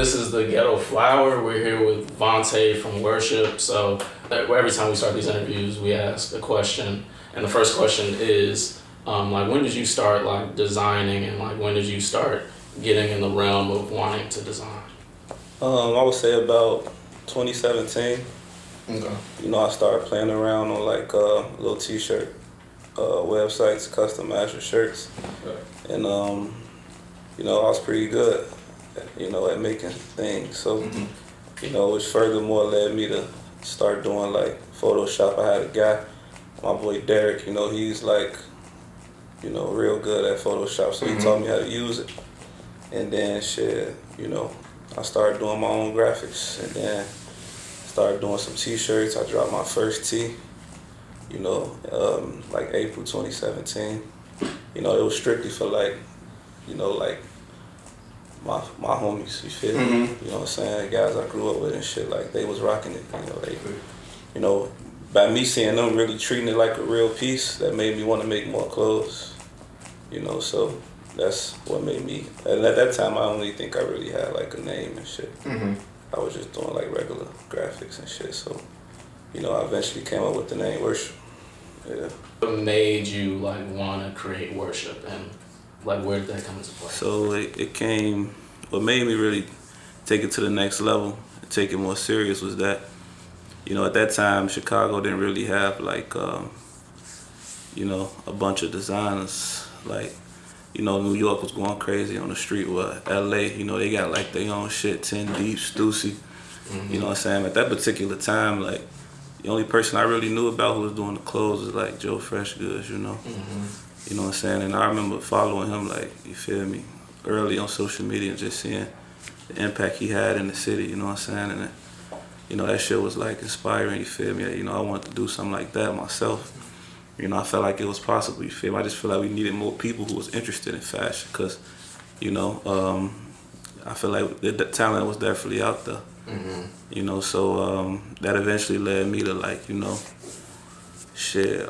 this is the Ghetto Flower. We're here with Vontae from Worship. So every time we start these interviews, we ask a question. And the first question is, like, when did you start, like, designing, and, like, when did you start getting in the realm of wanting to design? I would say about 2017. Okay. You know, I started playing around on, like, little t-shirt websites, custom master shirts. Okay. And, you know, I was pretty good, you know, at making things. So, you know, which furthermore led me to start doing, like, Photoshop. I had a guy, my boy Derek, you know, he's, like, you know, real good at Photoshop. So he taught me how to use it. And then, shit, you know, I started doing my own graphics. And then started doing some t-shirts. I dropped my first tee, you know, like April 2017. You know, it was strictly for, like, you know, like, my homies, you feel me? You know what I'm saying? Guys I grew up with and shit, like, they was rocking it. You know, you know, by me seeing them really treating it like a real piece, that made me want to make more clothes. You know, so that's what made me, and at that time I don't really think I really had, like, a name and shit. I was just doing, like, regular graphics and shit, so, you know, I eventually came up with the name Worship. Yeah. What made you, like, want to create Worship, and, like, where did that come into play? So it came, what made me really take it to the next level and take it more serious was that, you know, at that time Chicago didn't really have, like, you know, a bunch of designers. Like, you know, New York was going crazy on the street with LA, you know, they got, like, their own shit, 10 Deep, Stussy. You know what I'm saying? At that particular time, like, the only person I really knew about who was doing the clothes was, like, Joe Fresh Goods, you know? You know what I'm saying? And I remember following him, like, you feel me, early on social media and just seeing the impact he had in the city, you know what I'm saying? And, you know, that shit was, like, inspiring, you feel me? You know, I wanted to do something like that myself. You know, I felt like it was possible, you feel me? I just feel like we needed more people who was interested in fashion because, you know, I feel like the talent was definitely out there. You know, so that eventually led me to, like, you know, shit,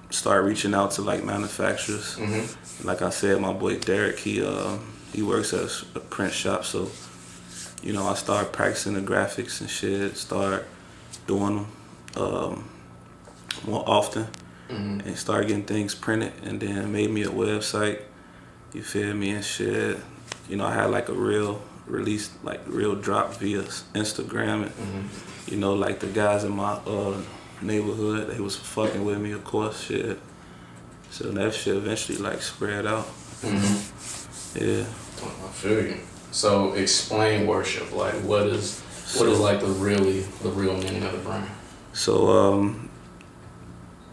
start reaching out to, like, manufacturers. Like I said, my boy Derek, he works at a print shop, so, you know, I started practicing the graphics and shit, start doing them more often, and start getting things printed, and then made me a website, you feel me, and shit. You know, I had, like, a real release, like, real drop via Instagram, and, you know, like, the guys in my neighborhood, they was fucking with me, of course, shit. So that shit eventually, like, spread out. Yeah. I feel you. So explain Worship. Like, what is like the real meaning of the brand? So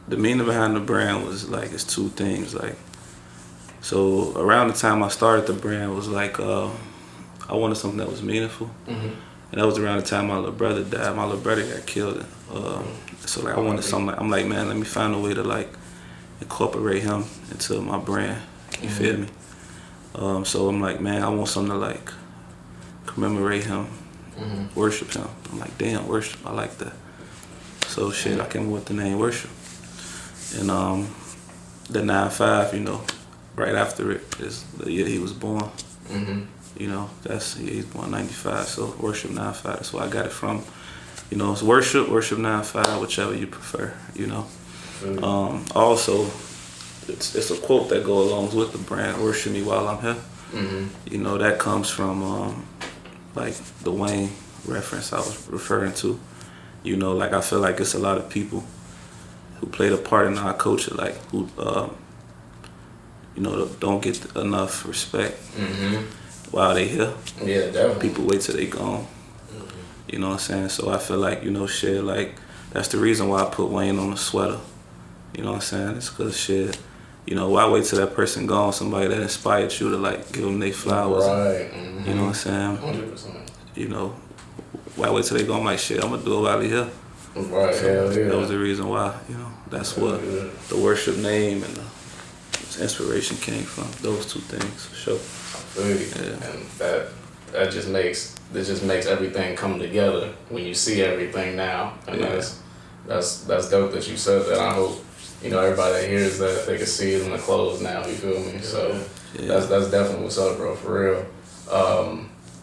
the meaning behind the brand was, like, it's two things. Like, so around the time I started the brand was, like, I wanted something that was meaningful. And that was around the time my little brother died. My little brother got killed. So, like, I wanted something, like, I'm like, man, let me find a way to, like, incorporate him into my brand. You feel me? So I'm like, man, I want something to, like, commemorate him, worship him. I'm like, damn, worship, I like that. So shit, I came up with the name Worship. And the 9/5, you know, right after it is the year he was born. You know, he's born 95, so Worship 9/5, that's where I got it from. You know, it's Worship 9/5, whichever you prefer, you know. Also, it's a quote that goes along with the brand, worship me while I'm here. You know, that comes from, like, the Wayne reference I was referring to. You know, like, I feel like it's a lot of people who played a part in our culture, like, who, you know, don't get enough respect while they here. Yeah, definitely. People wait till they gone. You know what I'm saying? So I feel like, you know, shit, like, that's the reason why I put Wayne on the sweater. You know what I'm saying? It's because, shit, you know, why wait till that person gone? Somebody that inspired you to, like, give them their flowers. Right. You know what I'm saying? 100%. You know, why wait till they gone? I'm like, shit, I'm going to do it out of here. Right, So hell yeah. that was the reason why, you know, that's what the Worship name and the inspiration came from. Those two things, for sure. I feel you. Yeah. And that just makes everything come together when you see everything now. And that's dope that you said that. I hope, you know, everybody that hears that, they can see it in the clothes now, you feel me? So that's definitely what's up, bro, for real.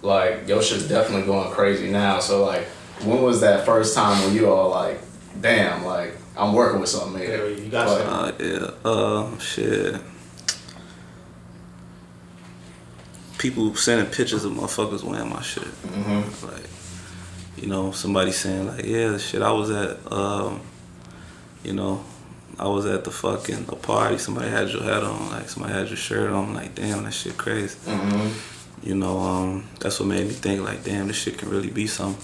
like your shit's definitely going crazy now. So like, when was that first time when you all like, damn, like I'm working with something here? Yeah, you got shit. People sending pictures of motherfuckers wearing my shit. Like, you know, somebody saying like, yeah, shit, I was at, you know, I was at the fucking a party. Somebody had your hat on, like somebody had your shirt on. I'm like, damn, that shit crazy. You know, that's what made me think like, damn, this shit can really be something.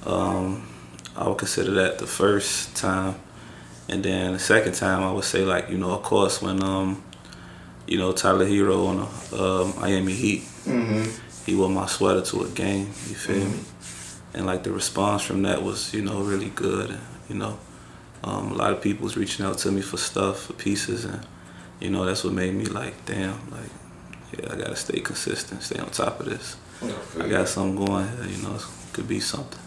I would consider that the first time, and then the second time I would say like, you know, of course when you know, Tyler Herro on the Miami Heat, he wore my sweater to a game. You feel me? And like the response from that was, you know, really good. You know. A lot of people was reaching out to me for stuff, for pieces, and you know that's what made me like, damn, like, yeah, I gotta stay consistent, stay on top of this. I got something going here, you know, it could be something.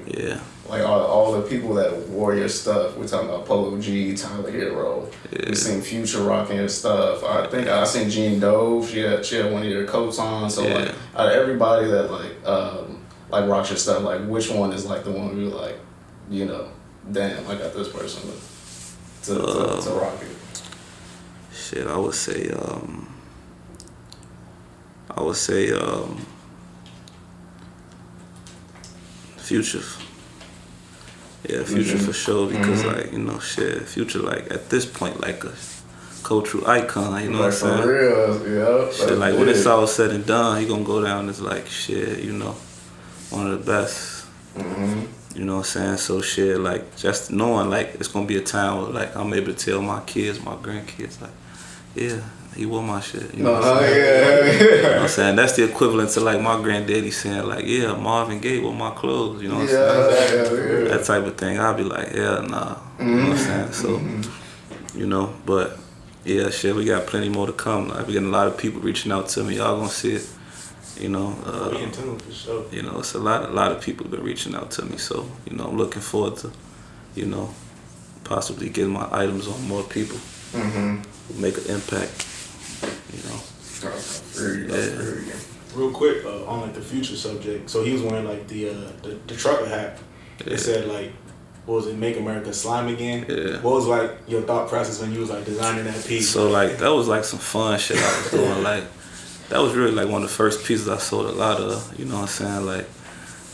Yeah. Like all the people that wore your stuff, we're talking about Polo G, Tyler Herro. Yeah. We seen Future rocking your stuff. I think I seen Jean Dove. She had one of your coats on. So like, out of everybody that like rocks your stuff, like which one is like the one where you're like, you know, damn, I got this person to rock it. Shit, I would say Future. Yeah, Future for sure, because like, you know, shit, Future like at this point like a cultural icon, you know what I'm saying? For real, yeah. Shit, like when it's all said and done, he gonna go down as like shit, you know, one of the best. You know what I'm saying? So shit, like just knowing like it's gonna be a time where like I'm able to tell my kids, my grandkids, like, yeah, he wore my shit. You know what I'm saying? You know what I'm saying? That's the equivalent to like my granddaddy saying like, yeah, Marvin Gaye wore my clothes. You know what I'm saying? That type of thing. I'll be like, hell nah. You know what I'm saying? So, you know, but yeah, shit, we got plenty more to come. Like we getting a lot of people reaching out to me. Y'all gonna see it. You know, be in tune for sure. You know, it's a lot of people have been reaching out to me. So, you know, I'm looking forward to, you know, possibly getting my items on more people. Make an impact. You know. Yeah. Real quick, on like the Future subject. So he was wearing like the trucker hat. It said like, what was it, Make America Slime Again? Yeah. What was like your thought process when you was like designing that piece? So like that was like some fun shit I was doing. Like that was really like one of the first pieces I sold a lot of. You know what I'm saying? Like,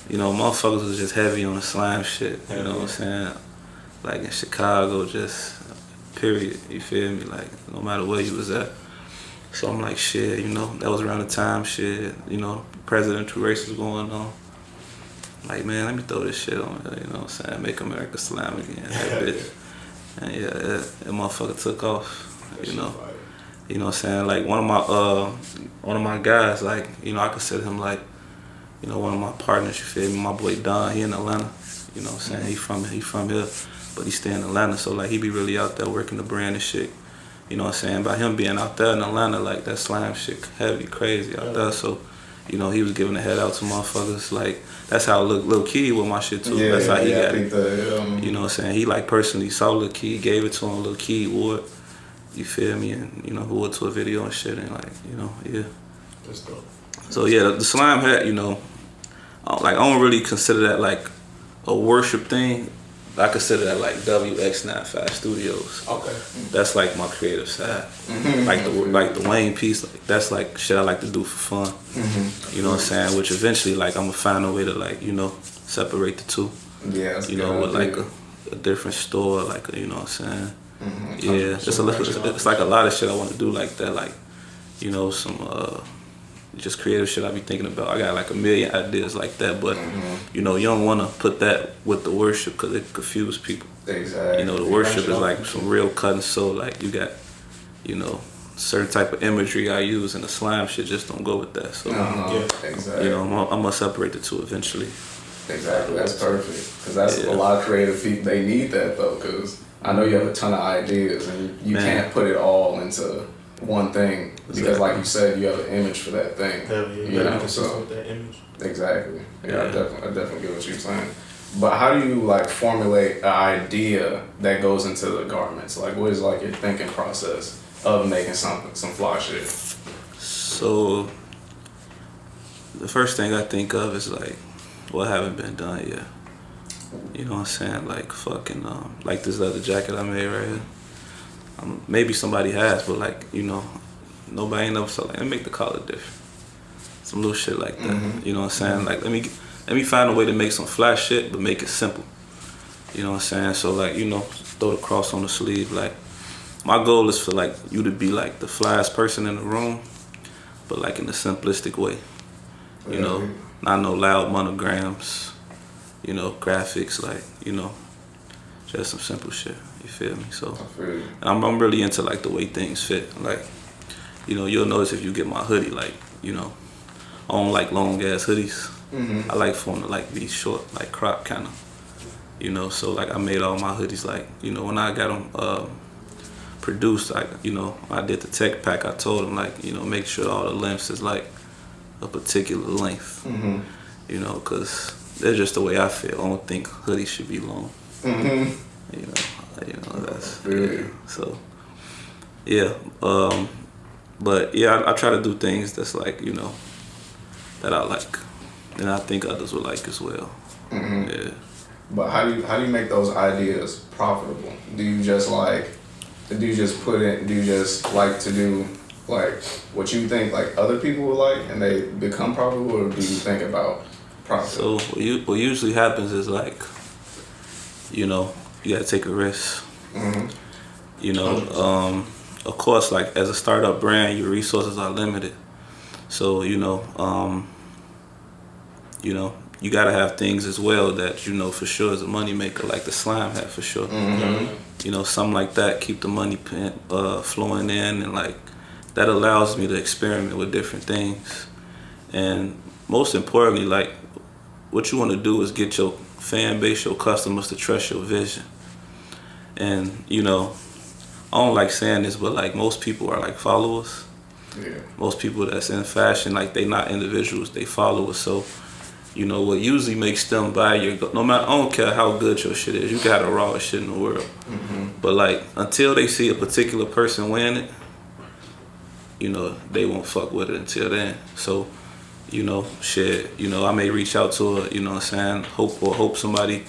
you know, motherfuckers was just heavy on the slime shit. You know what I'm saying? Like in Chicago, just period. You feel me? Like no matter where you was at. So I'm like, shit, you know, that was around the time, shit, you know, presidential race was going on. Like, man, let me throw this shit on there, you know what I'm saying? Make America Slime Again, that bitch. And yeah, that motherfucker took off, you know. You know what I'm saying? Like one of my guys, like, you know, I consider him like, you know, one of my partners, you feel me? My boy Don, he in Atlanta, you know what I'm saying? He from here, but he stay in Atlanta, so like he be really out there working the brand and shit. You know what I'm saying? By him being out there in Atlanta, like that slime shit heavy, crazy out there. So, you know, he was giving a head out to motherfuckers. Like, that's how Lil Key with my shit too. That's how he got it. You know what I'm saying? He like personally saw Lil Key, gave it to him, Lil Key wore it. You feel me? And, you know, wore it to a video and shit. And like, you know, yeah. That's dope. So yeah, the slime hat, you know, like I don't really consider that like a worship thing. I consider that like WX95 Studios. Okay. That's like my creative side. Like the Wayne piece, like that's like shit I like to do for fun. You know what I'm saying? Which eventually like I'm gonna find a way to like, you know, separate the two. Yeah. You know, with like a different store, like a, you know what I'm saying? Yeah. It's like a lot of shit I want to do like that, like, you know, some just creative shit I be thinking about. I got like a million ideas like that, but you know, you don't want to put that with the worship because it confuse people. Exactly. You know, the worship is like some real cut and sew. Like you got, you know, certain type of imagery I use, and the slime shit just don't go with that. So, exactly. You know, I'm gonna separate the two eventually. Exactly. That's perfect because that's a lot of creative people. They need that though, because I know you have a ton of ideas and you can't put it all into one thing because, like you said, you have an image for that thing. You know, so with that image. Exactly. Yeah, I definitely get what you're saying. But how do you like formulate an idea that goes into the garments? Like, what is like your thinking process of making some fly shit? So the first thing I think of is like what haven't been done yet. You know what I'm saying? Like fucking like this leather jacket I made right here. Maybe somebody has, but like, you know, nobody ain't never saw like, let me make the collar different. Some little shit like that. You know what I'm saying? Like let me find a way to make some fly shit but make it simple. You know what I'm saying? So like, you know, throw the cross on the sleeve. Like my goal is for like you to be like the flyest person in the room, but like in a simplistic way. You know, not no loud monograms, you know, graphics, like, you know, just some simple shit. You feel me? So and I'm really into like the way things fit. Like, you know, you'll notice if you get my hoodie, like, you know, I don't like long ass hoodies. I like for them to like be short, like crop kind of. You know, so like I made all my hoodies like, you know, when I got them produced, like, you know, I did the tech pack. I told them like, you know, make sure all the lengths is like a particular length. You know, cause that's just the way I feel. I don't think hoodies should be long. You know that's yeah. So yeah, but yeah, I try to do things that's like, you know, that I like, and I think others would like as well. Yeah. But how do you make those ideas profitable? Do you just like do you just like to do like what you think like other people would like and they become profitable, or do you think about profit? So what usually happens is like, you know, you gotta take a risk. You know, of course, like as a startup brand, your resources are limited. So you know, you gotta have things as well that you know for sure is a money maker, like the slime hat for sure. You know, something like that keep the money flowing in, and like that allows me to experiment with different things. And most importantly, like what you want to do is get your fan base, your customers to trust your vision. And you know, I don't like saying this, but like most people are like followers. Yeah. Most people that's in fashion, like they not individuals, they followers. So you know what usually makes them buy your, no matter, I don't care how good your shit is, you got the rawest shit in the world. But like until they see a particular person wearing it, you know, they won't fuck with it until then. So, you know, shit, you know, I may reach out to a, you know what I'm saying, hope somebody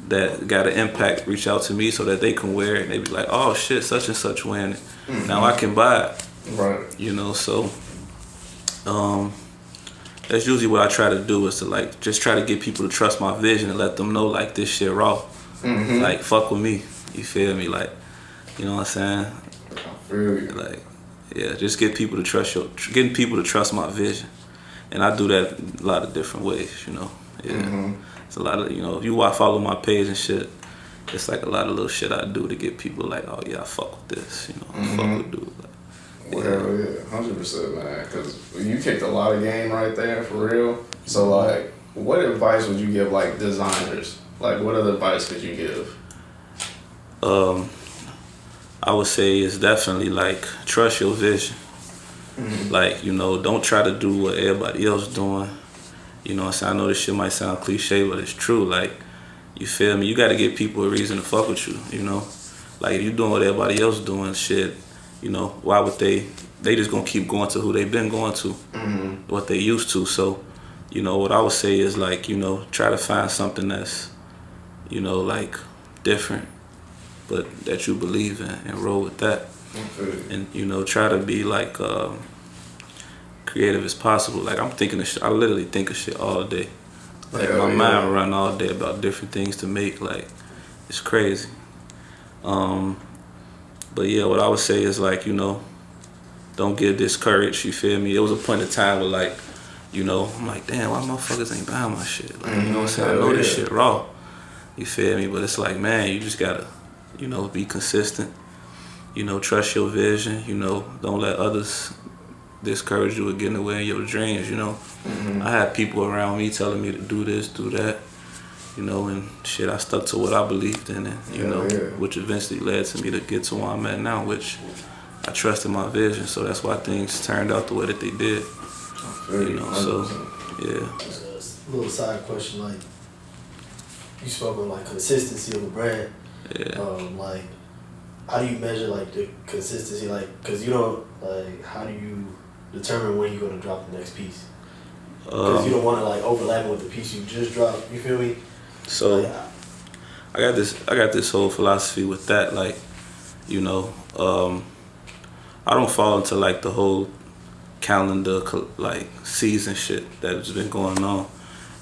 that got an impact reach out to me so that they can wear it and they be like, oh shit, such and such wearing it. Now I can buy it. Right. You know, so that's usually what I try to do, is to like just try to get people to trust my vision and let them know like this shit raw. Like fuck with me. You feel me? Like, you know what I'm saying? I feel you. Like, yeah, just getting people to trust my vision. And I do that a lot of different ways, you know. Yeah. It's a lot of, you know, if you follow my page and shit, it's like a lot of little shit I do to get people like, oh yeah, I fuck with this, you know, I fuck with dude. Like, well, yeah, 100%, man. Because you kicked a lot of game right there, for real. So, like, what advice would you give, like, designers? Like, what other advice could you give? I would say it's definitely, like, trust your vision. Like, you know, don't try to do what everybody else doing. You know what I'm saying? I know this shit might sound cliche, but it's true. Like, you feel me? You got to give people a reason to fuck with you, you know? Like, if you doing what everybody else doing, shit, you know, why would they just gonna keep going to who they've been going to, what they used to. So, you know, what I would say is like, you know, try to find something that's, you know, like different, but that you believe in, and roll with that. And, you know, try to be like creative as possible. Like I'm thinking of shit, I literally think of shit all day. Like my mind run all day about different things to make, like it's crazy. But yeah, what I would say is like, you know, don't get discouraged, you feel me? It was a point in time where like, you know, I'm like, damn, why motherfuckers ain't buying my shit? Like, you know what I'm saying? I know this shit raw, you feel me? But it's like, man, you just gotta, you know, be consistent, you know, trust your vision, you know, don't let others discourage you with getting away in your dreams, you know? I had people around me telling me to do this, do that. You know, and shit, I stuck to what I believed in, and you know, which eventually led to me to get to where I'm at now, which I trusted my vision, so that's why things turned out the way that they did. You know, so yeah. A little side question, like you spoke on like consistency of a brand. Yeah. Like, how do you measure like the consistency? Like, cause you don't like, how do you determine when you're gonna drop the next piece? Because you don't want to like overlap it with the piece you just dropped. You feel me? So Like, I got this whole philosophy with that, like, you know, I don't fall into like the whole calendar like season shit that's been going on.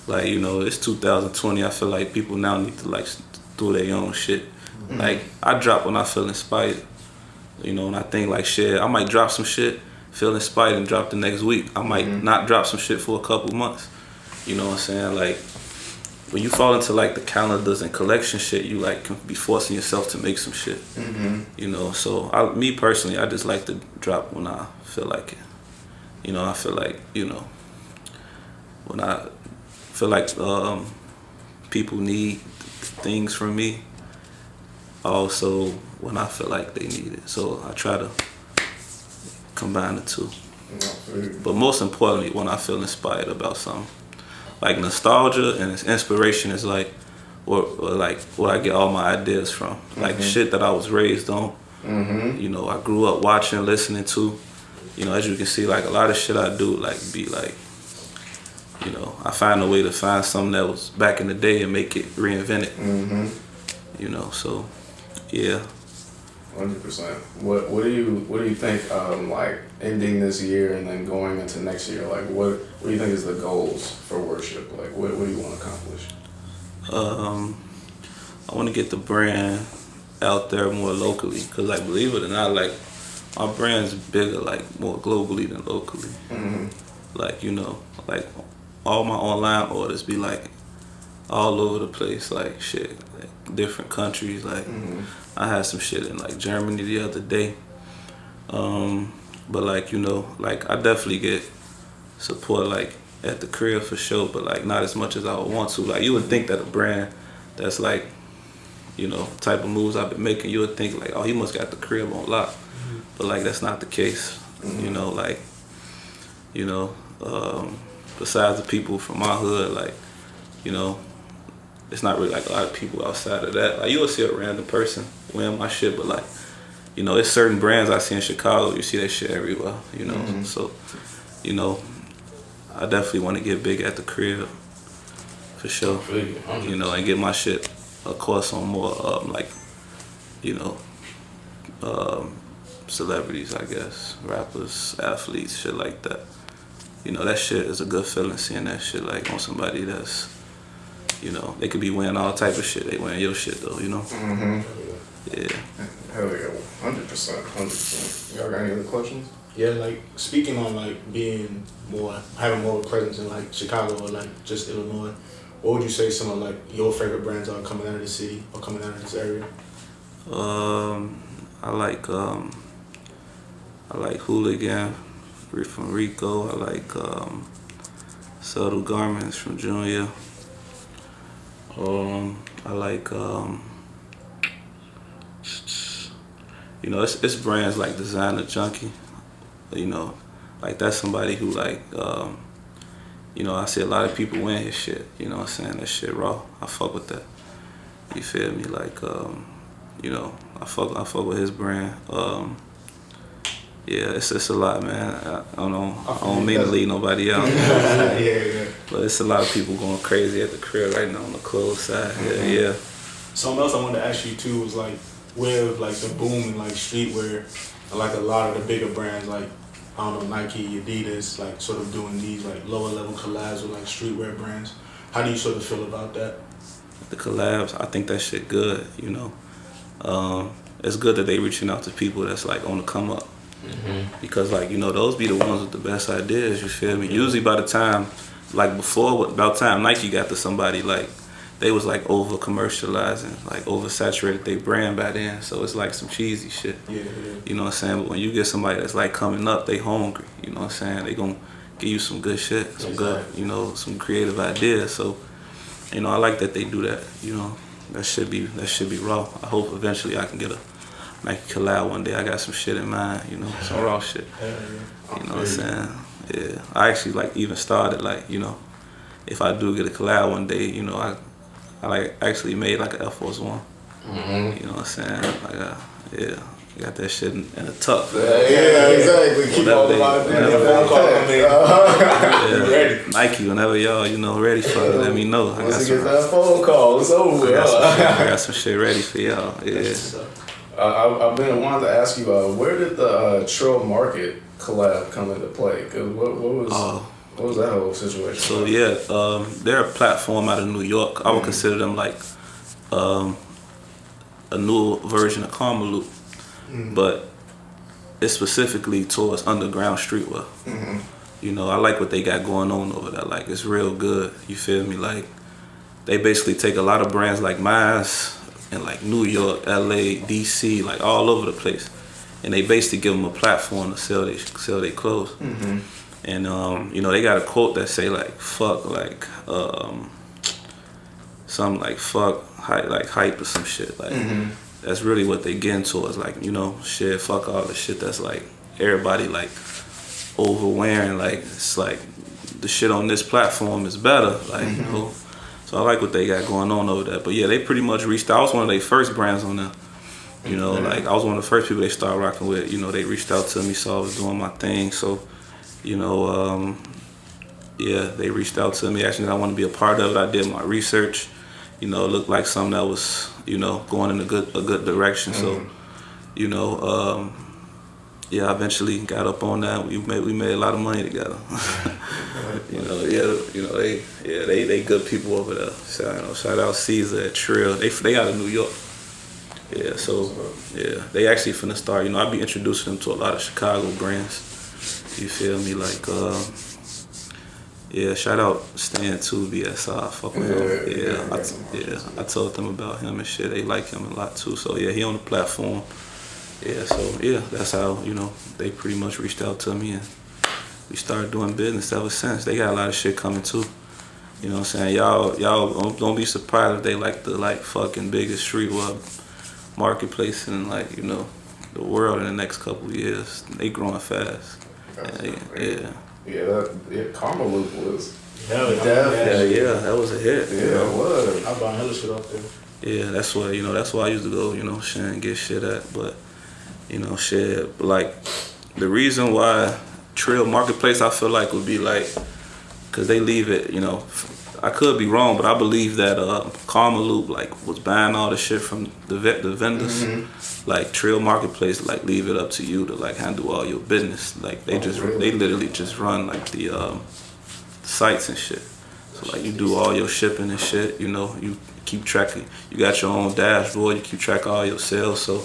Like, you know, it's 2020. I feel like people now need to like do their own shit. Mm-hmm. Like, I drop when I feel inspired, you know, and I think like shit, I might drop some shit, feel inspired and drop the next week. I might not drop some shit for a couple months. You know what I'm saying? Like, when you fall into like the calendars and collection shit, you like can be forcing yourself to make some shit. Mm-hmm. You know, so me personally, I just like to drop when I feel like it. You know, I feel like, you know, when I feel like people need things from me, also when I feel like they need it. So I try to combine the two. But most importantly, when I feel inspired about something. Like nostalgia and inspiration is like, or like where I get all my ideas from. Like shit that I was raised on. You know, I grew up watching, listening to. You know, as you can see, like a lot of shit I do, like be like, you know, I find a way to find something that was back in the day and make it, reinvent it. You know, so yeah. 100%. What do you think? Like ending this year and then going into next year, like what do you think is the goals for worship? Like what do you want to accomplish? I want to get the brand out there more locally, cause like believe it or not, like my brand's bigger, like more globally than locally. Like, you know, like all my online orders be like all over the place, like shit, like different countries. Like I had some shit in like Germany the other day. But like, you know, like I definitely get support like at the crib for sure, but like not as much as I would want to. Like you would think that a brand that's like, you know, type of moves I've been making, you would think like, oh, he must got the crib on lock. But like that's not the case. You know, like, you know, besides the people from my hood, like, you know, it's not really like a lot of people outside of that. Like you will see a random person wearing my shit, but like, you know, it's certain brands I see in Chicago, you see that shit everywhere, you know. So, you know, I definitely want to get big at the crib for sure. You know, and get my shit, of course, on more like, you know, celebrities, I guess, rappers, athletes, shit like that. You know, that shit is a good feeling, seeing that shit like on somebody that's, you know, they could be wearing all type of shit. They wearing your shit though, you know. Yeah. Hell yeah, 100%. Y'all got any other questions? Yeah, like speaking on like having more presence in like Chicago or like just Illinois, what would you say some of like your favorite brands are coming out of the city or coming out of this area? I like Hooligan from Rico. I like Subtle Garments from Junior. I like you know, it's brands like Designer Junkie. You know, like that's somebody who like you know, I see a lot of people wearing his shit, you know what I'm saying? That shit raw. I fuck with that. You feel me? Like you know, I fuck with his brand. Yeah, it's a lot, man. I don't mean to leave nobody out. Yeah. But it's a lot of people going crazy at the crib right now on the clothes side. Yeah. Something else I wanted to ask you too was like with like the boom in like streetwear, like a lot of the bigger brands like I don't know, Nike, Adidas, like sort of doing these like lower level collabs with like streetwear brands. How do you sort of feel about that? The collabs, I think that shit good, you know. It's good that they reaching out to people that's like on the come up. Because like, you know, those be the ones with the best ideas, you feel me? Usually by the time, like about time Nike got to somebody, like they was like over commercializing, like oversaturated their brand by then. So it's like some cheesy shit. Yeah. You know what I'm saying? But when you get somebody that's like coming up, they hungry, you know what I'm saying? They gonna give you some good shit, some good, you know, some creative ideas. So, you know, I like that they do that, you know. That should be raw. I hope eventually I can get a Nike collab one day. I got some shit in mind, you know, some raw shit. You know what I'm saying? Yeah. I actually like even started like, you know, if I do get a collab one day, you know, I like actually made like an Air Force One. You know what I'm saying? Like, yeah. got that shit in a tuck. Yeah, exactly. Keep all the phone call yeah. Ready. Nike, whenever y'all, ready for it, let me know. Once you get that phone call, it's over. I got some shit ready for y'all. Yeah. I've been wanting to ask you, where did the Trill Market collab come into play? Cause what was that whole situation? So yeah, they're a platform out of New York. I would consider them like a new version of Karma Loop, but it's specifically towards underground streetwear. I like what they got going on over there. Like, it's real good. You feel me? Like, they basically take a lot of brands like mine in like New York, LA, DC, like all over the place, and they basically give them a platform to sell their clothes. And they got a quote that say like fuck like something like fuck hype or some shit. Like that's really what they getting towards. Like, shit, fuck all the shit that's like everybody like overwearing. Like, it's like the shit on this platform is better. Like, so I like what they got going on over there. But yeah, they pretty much reached out. I was one of their first brands on there. Like, I was one of the first people they started rocking with. They reached out to me, saw I was doing my thing. So, yeah, they reached out to me, asked me if I want to be a part of it. I did my research. It looked like something that was, going in a good direction. So, yeah, I eventually got up on that. We made a lot of money together. They good people over there. Shout out Caesar at Trill. They out of New York. Yeah, so yeah, they actually finna start. I be introducing them to a lot of Chicago brands. You feel me? Like, yeah, shout out Stan too, BSI. Fuck with him. I told them about him and shit. They like him a lot too. So yeah, he on the platform. Yeah, so yeah, that's how they pretty much reached out to me, and we started doing business ever since. They got a lot of shit coming too. You know what I'm saying? Y'all don't be surprised if they like the fucking biggest streetwear marketplace in the world in the next couple of years. They growing fast. Yeah, Karma Loop was. Hell yeah, that was a hit. Yeah, it was. I bought hella shit off there. Yeah, that's why that's why I used to go shit and get shit at. But shit, like the reason why Trill Marketplace I feel like would be like, cause they leave it. I could be wrong, but I believe that Karma Loop was buying all the shit from the vendors. Like Trill Marketplace leave it up to you to handle all your business. Like they literally just run the sites and shit. So you do all your shipping and shit. You keep tracking. You got your own dashboard. You keep track of all your sales. So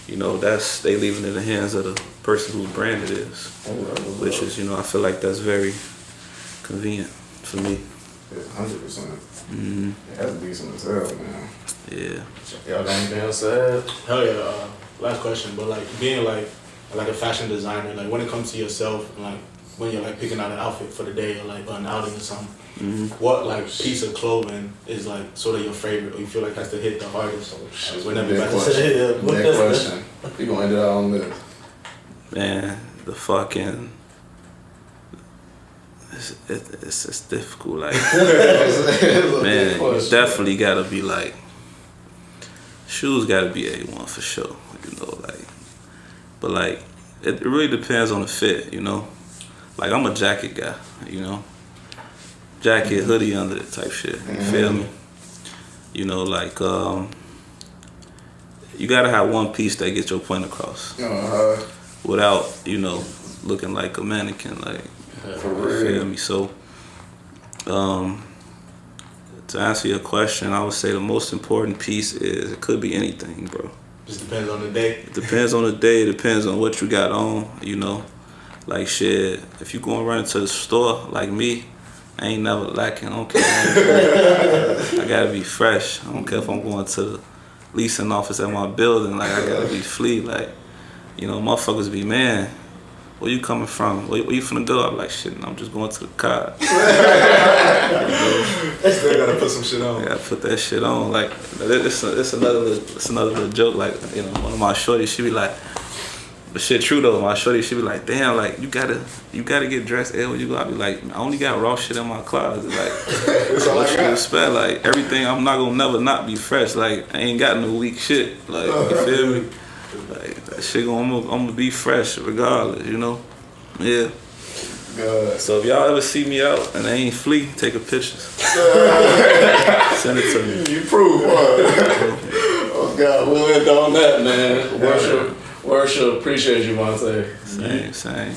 that's they leaving it in the hands of the person whose brand it is, which is I feel like that's very convenient for me. 100%. That's decent as hell, man. Yeah. Y'all got anything else to add? Hell yeah. Last question, but being a fashion designer, when it comes to yourself, and when you're picking out an outfit for the day or an outing or something, what piece of clothing is sort of your favorite, or you feel has to hit the hardest? Whenever Next question. We gonna end it out on this. Man, the fucking. It's difficult. Man, you definitely gotta be shoes gotta be A1 for sure. But it really depends on the fit. I'm a jacket guy. Jacket, hoodie under it type shit. You feel me? You gotta have one piece that gets your point across without looking like a mannequin. For real. You feel me? So, to answer your question, I would say the most important piece is it could be anything, bro. Just depends on the day. It depends on the day. It depends on what you got on. Shit. If you going running to the store like me, I ain't never lacking. I don't care. I gotta be fresh. I don't care if I'm going to the leasing office at my building. I gotta be fleet. Motherfuckers be, man, where you coming from? Where you finna go? I'm like, shit, I'm just going to the car. Still gotta put some shit on. I gotta put that shit on. It's another little joke. One of my shorties, she be like, but shit true though, my shorty, she be like, damn, you gotta get dressed when you go. I be like, I only got raw shit in my closet. What you expect? Everything, I'm not gonna never not be fresh. I ain't got no weak shit. You feel me? Like that shit I'm gonna be fresh regardless, you know? Yeah. Good. So if y'all ever see me out and I ain't flea, take a picture. Send it to me. You prove what? Oh God, We'll end on that, man. Worship, appreciate you, Vontae. Same.